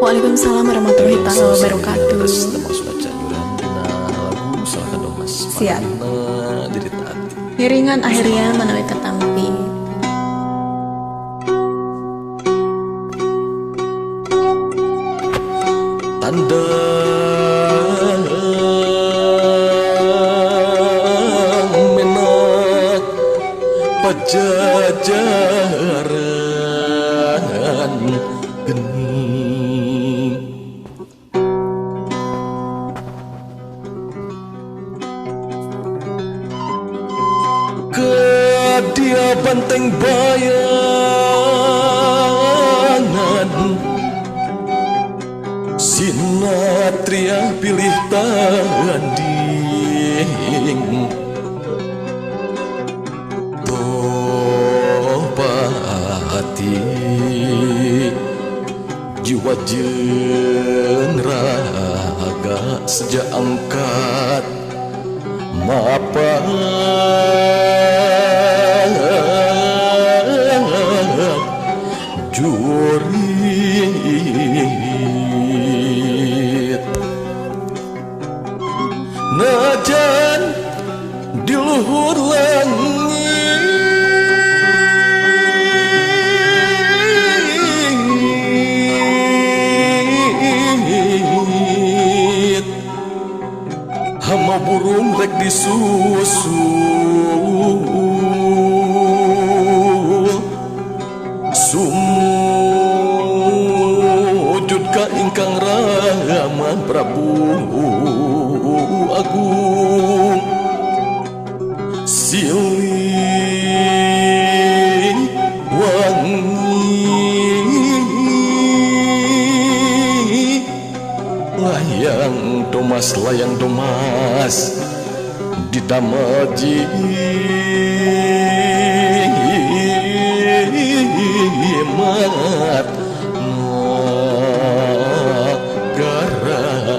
Waalaikumsalam warahmatullahi taala wabarakatuh. Termasuk canjuran dina lagu salahkan dong mas. Siap. Dirita hati. Ngiringan akhirnya menawi ketampi. Tanda menak pajajaran geni ke dia banteng bayangan Sinatria pilih tanding Topati jiwa jeung raga sejak angkat mapan jurit najan di luhur langit hama burung rek disusul sumujud ka ingkang Rama Prabu Agung Siliwangi layang domas di damaji mat negara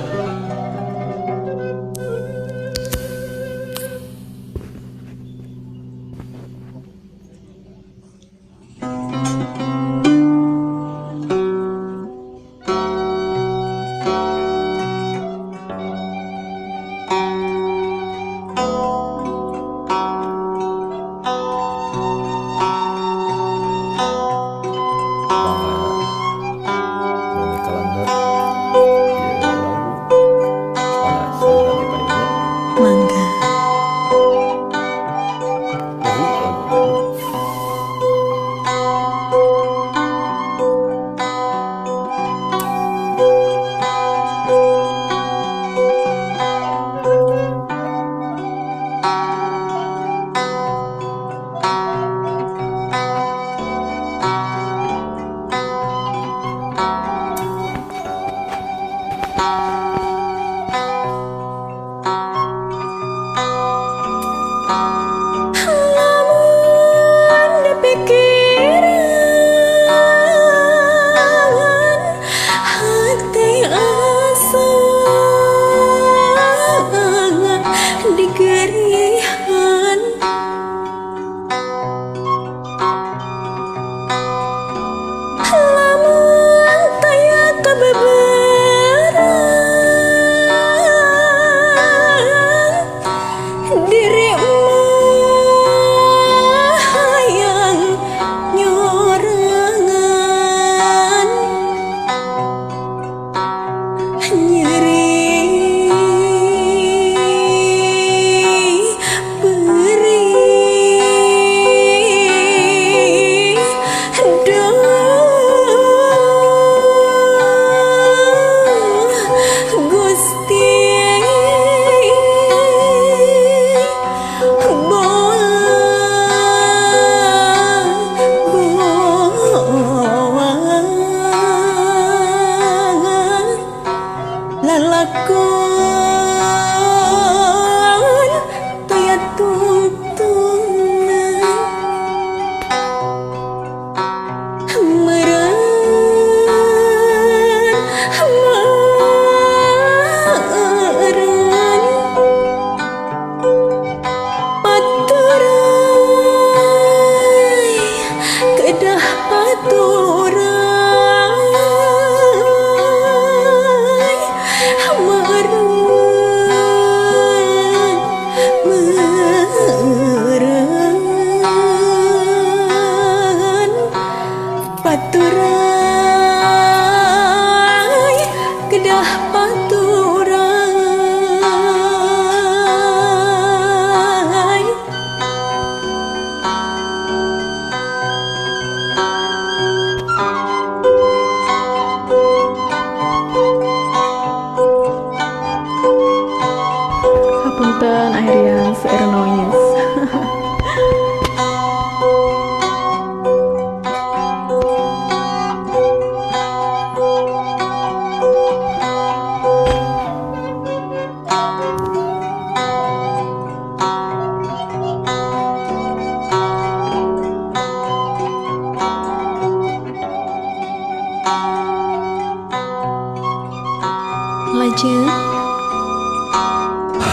Ce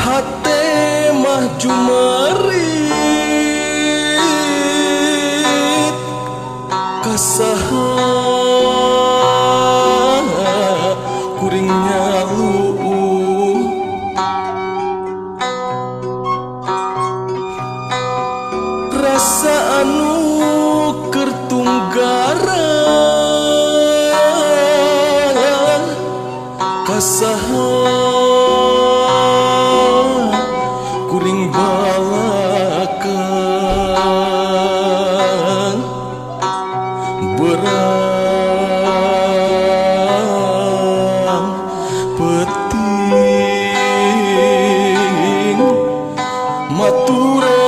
hate mah jumarit kasaha kuring nyalu rasa anu kertunggaran kasaha kuring balakan berang peting maturan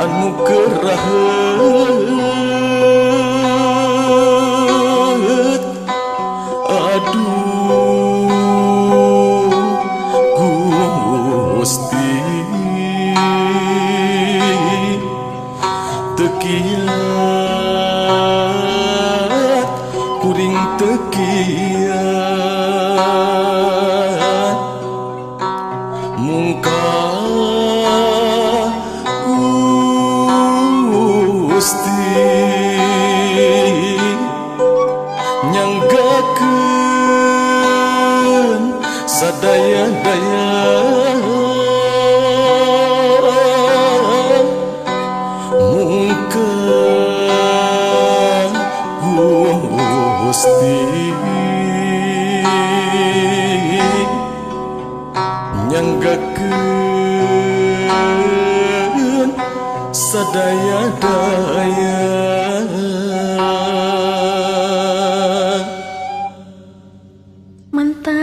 anu kerahet aduh Gusti tekiat kuring tekiat mungka Gusti nyanggakeun sadaya-daya mungkin Gusti nyanggakeun sadaya-daya. mantap.